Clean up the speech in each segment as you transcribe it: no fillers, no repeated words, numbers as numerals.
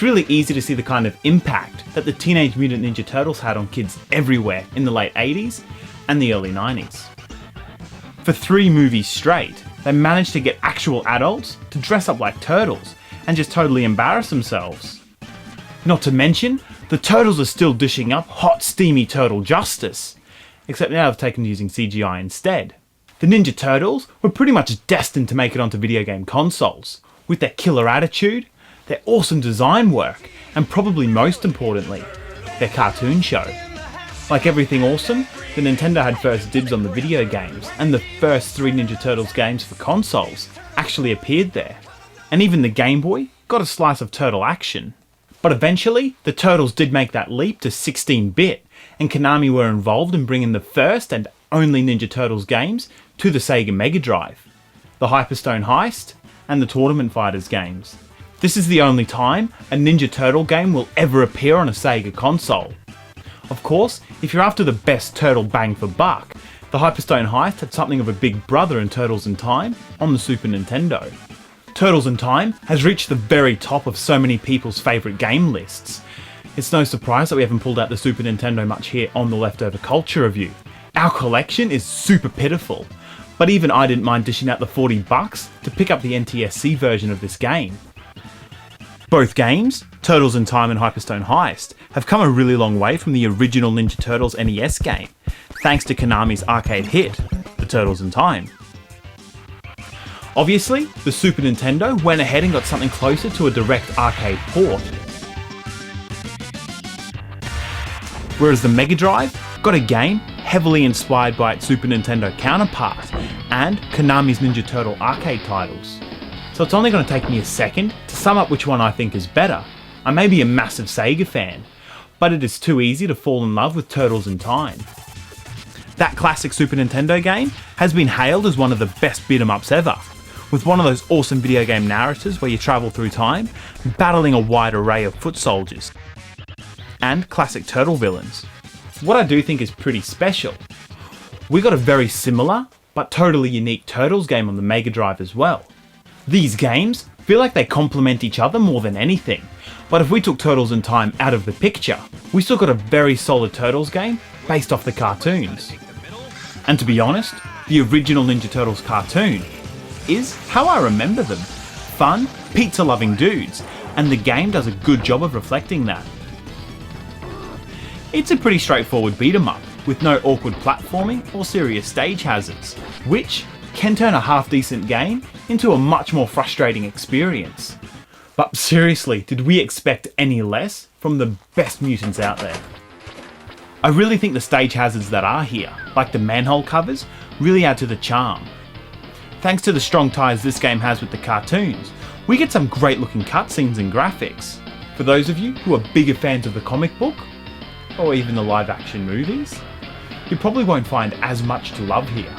it's really easy to see the kind of impact that the Teenage Mutant Ninja Turtles had on kids everywhere in the late 80s and the early 90s. For 3 movies straight, they managed to get actual adults to dress up like turtles and just totally embarrass themselves. Not to mention, the Turtles are still dishing up hot, steamy turtle justice, except now they've taken to using CGI instead. The Ninja Turtles were pretty much destined to make it onto video game consoles, with their killer attitude, their awesome design work, and probably most importantly, their cartoon show. Like everything awesome, the Nintendo had first dibs on the video games, and the first 3 Ninja Turtles games for consoles actually appeared there. And even the Game Boy got a slice of turtle action. But eventually, the Turtles did make that leap to 16-bit, and Konami were involved in bringing the first and only Ninja Turtles games to the Sega Mega Drive, the Hyperstone Heist, and the Tournament Fighters games. This is the only time a Ninja Turtle game will ever appear on a Sega console. Of course, if you're after the best turtle bang for buck, the Hyperstone Heist had something of a big brother in Turtles in Time on the Super Nintendo. Turtles in Time has reached the very top of so many people's favourite game lists. It's no surprise that we haven't pulled out the Super Nintendo much here on the Leftover Culture Review. Our collection is super pitiful, but even I didn't mind dishing out the $40 to pick up the NTSC version of this game. Both games, Turtles in Time and Hyperstone Heist, have come a really long way from the original Ninja Turtles NES game, thanks to Konami's arcade hit, The Turtles in Time. Obviously, the Super Nintendo went ahead and got something closer to a direct arcade port, whereas the Mega Drive got a game heavily inspired by its Super Nintendo counterpart and Konami's Ninja Turtle arcade titles. So it's only going to take me a second to sum up which one I think is better. I may be a massive Sega fan, but it is too easy to fall in love with Turtles in Time. That classic Super Nintendo game has been hailed as one of the best beat-em-ups ever, with one of those awesome video game narratives where you travel through time, battling a wide array of foot soldiers, and classic turtle villains. What I do think is pretty special, we got a very similar, but totally unique Turtles game on the Mega Drive as well. These games feel like they complement each other more than anything, but if we took Turtles in Time out of the picture, we still got a very solid Turtles game based off the cartoons. And to be honest, the original Ninja Turtles cartoon is how I remember them. Fun, pizza-loving dudes, and the game does a good job of reflecting that. It's a pretty straightforward beat-em-up, with no awkward platforming or serious stage hazards, which can turn a half-decent game into a much more frustrating experience. But seriously, did we expect any less from the best mutants out there? I really think the stage hazards that are here, like the manhole covers, really add to the charm. Thanks to the strong ties this game has with the cartoons, we get some great looking cutscenes and graphics. For those of you who are bigger fans of the comic book, or even the live action movies, you probably won't find as much to love here.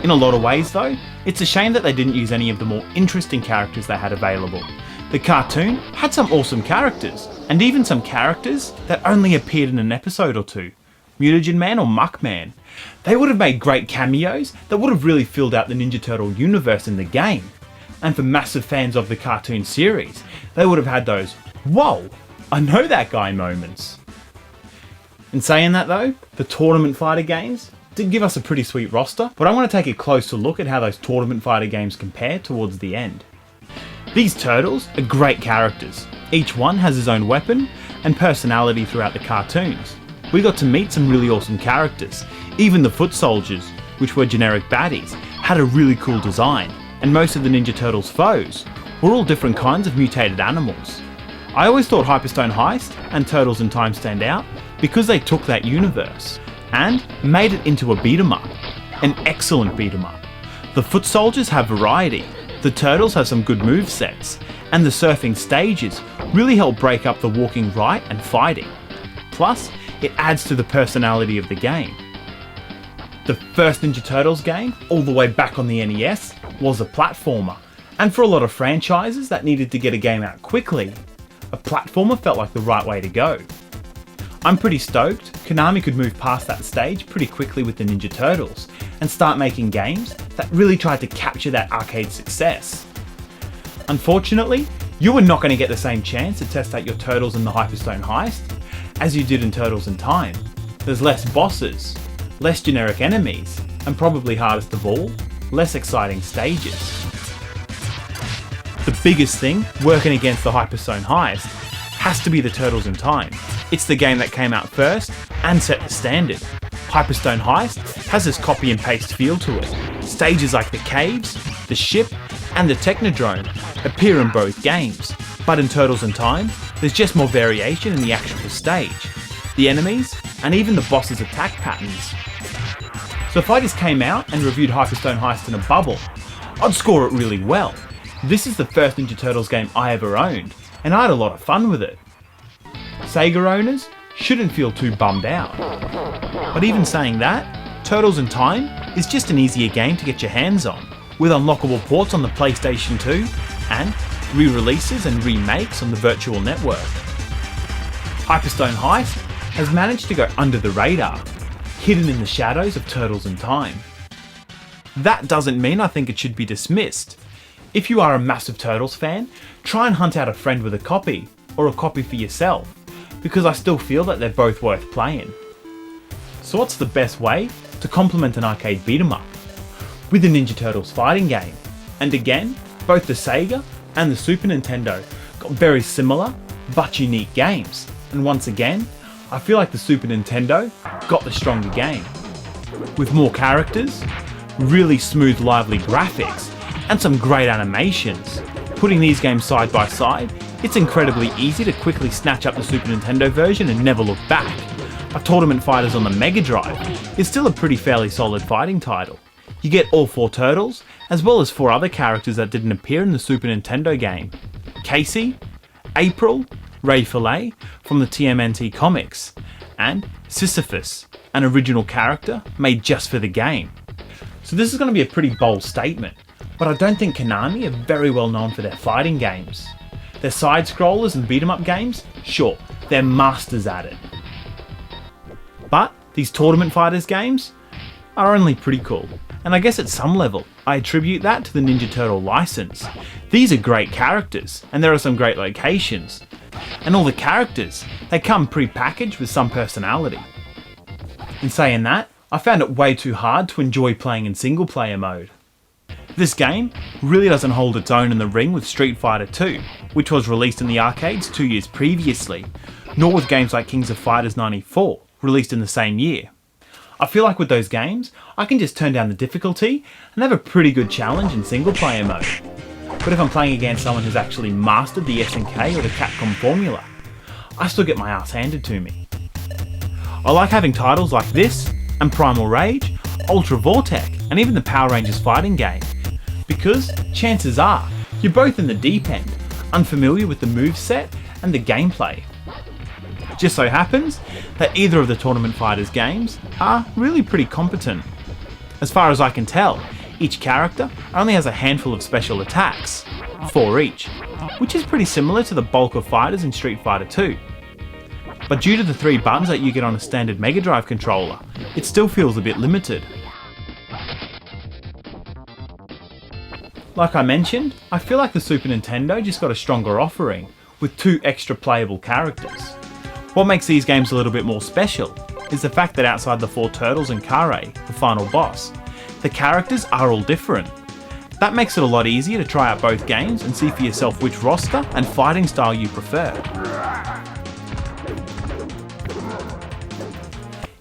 In a lot of ways though, it's a shame that they didn't use any of the more interesting characters they had available. The cartoon had some awesome characters, and even some characters that only appeared in an episode or two. Mutagen Man or Muckman. They would have made great cameos that would have really filled out the Ninja Turtle universe in the game. And for massive fans of the cartoon series, they would have had those, whoa, I know that guy moments. In saying that though, the Tournament Fighter games did give us a pretty sweet roster, but I want to take a closer look at how those Tournament Fighter games compare towards the end. These turtles are great characters. Each one has his own weapon and personality throughout the cartoons. We got to meet some really awesome characters. Even the foot soldiers, which were generic baddies, had a really cool design, and most of the Ninja Turtles foes were all different kinds of mutated animals. I always thought Hyperstone Heist and Turtles in Time stand out because they took that universe and made it into a beat-em-up, an excellent beat-em-up. The foot soldiers have variety, the turtles have some good movesets, and the surfing stages really help break up the walking right and fighting. Plus, it adds to the personality of the game. The first Ninja Turtles game, all the way back on the NES, was a platformer, and for a lot of franchises that needed to get a game out quickly, a platformer felt like the right way to go. I'm pretty stoked Konami could move past that stage pretty quickly with the Ninja Turtles and start making games that really tried to capture that arcade success. Unfortunately, you are not going to get the same chance to test out your turtles in the Hyperstone Heist as you did in Turtles in Time. There's less bosses, less generic enemies, and probably hardest of all, less exciting stages. The biggest thing working against the Hyperstone Heist has to be the Turtles in Time. It's the game that came out first and set the standard. Hyperstone Heist has this copy and paste feel to it. Stages like the caves, the ship, and the Technodrome appear in both games, but in Turtles in Time, there's just more variation in the actual stage, the enemies, and even the boss's attack patterns. So if I just came out and reviewed Hyperstone Heist in a bubble, I'd score it really well. This is the first Ninja Turtles game I ever owned, and I had a lot of fun with it. Sega owners shouldn't feel too bummed out. But even saying that, Turtles in Time is just an easier game to get your hands on, with unlockable ports on the PlayStation 2 and re-releases and remakes on the Virtual Network. Hyperstone Heist has managed to go under the radar, hidden in the shadows of Turtles in Time. That doesn't mean I think it should be dismissed. If you are a massive Turtles fan, try and hunt out a friend with a copy, or a copy for yourself, because I still feel that they're both worth playing. So what's the best way to complement an arcade beat 'em up? With a Ninja Turtles fighting game. And again, both the Sega and the Super Nintendo got very similar but unique games. And once again, I feel like the Super Nintendo got the stronger game. With more characters, really smooth lively graphics, and some great animations. Putting these games side by side, it's incredibly easy to quickly snatch up the Super Nintendo version and never look back. But Tournament Fighters on the Mega Drive is still a pretty fairly solid fighting title. You get all 4 turtles, as well as 4 other characters that didn't appear in the Super Nintendo game. Casey, April, Ray Fillet from the TMNT comics, and Sisyphus, an original character made just for the game. So this is going to be a pretty bold statement, but I don't think Konami are very well known for their fighting games. Their side-scrollers and beat-em-up games, sure, they're masters at it. But these Tournament Fighters games are only pretty cool. And I guess at some level, I attribute that to the Ninja Turtle license. These are great characters, and there are some great locations. And all the characters, they come pre-packaged with some personality. In saying that, I found it way too hard to enjoy playing in single player mode. This game really doesn't hold its own in the ring with Street Fighter 2, which was released in the arcades 2 years previously, nor with games like Kings of Fighters 94, released in the same year. I feel like with those games, I can just turn down the difficulty and have a pretty good challenge in single player mode. But if I'm playing against someone who's actually mastered the SNK or the Capcom formula, I still get my ass handed to me. I like having titles like this, and Primal Rage, Ultra Vortec, and even the Power Rangers fighting game, because chances are you're both in the deep end, unfamiliar with the moveset and the gameplay. It just so happens that either of the Tournament Fighters games are really pretty competent. As far as I can tell, each character only has a handful of special attacks, 4 each, which is pretty similar to the bulk of fighters in Street Fighter 2. But due to the 3 buttons that you get on a standard Mega Drive controller, it still feels a bit limited. Like I mentioned, I feel like the Super Nintendo just got a stronger offering, with 2 extra playable characters. What makes these games a little bit more special is the fact that outside the 4 turtles and Kare, the final boss, the characters are all different. That makes it a lot easier to try out both games and see for yourself which roster and fighting style you prefer.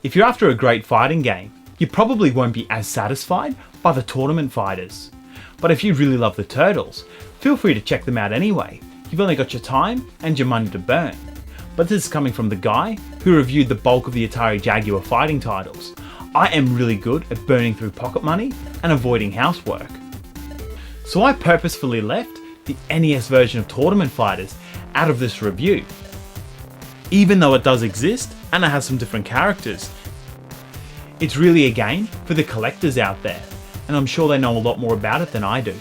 If you're after a great fighting game, you probably won't be as satisfied by the Tournament Fighters. But if you really love the Turtles, feel free to check them out anyway. You've only got your time and your money to burn. But this is coming from the guy who reviewed the bulk of the Atari Jaguar fighting titles. I am really good at burning through pocket money and avoiding housework. So I purposefully left the NES version of Tournament Fighters out of this review. Even though it does exist and it has some different characters, it's really a game for the collectors out there, and I'm sure they know a lot more about it than I do.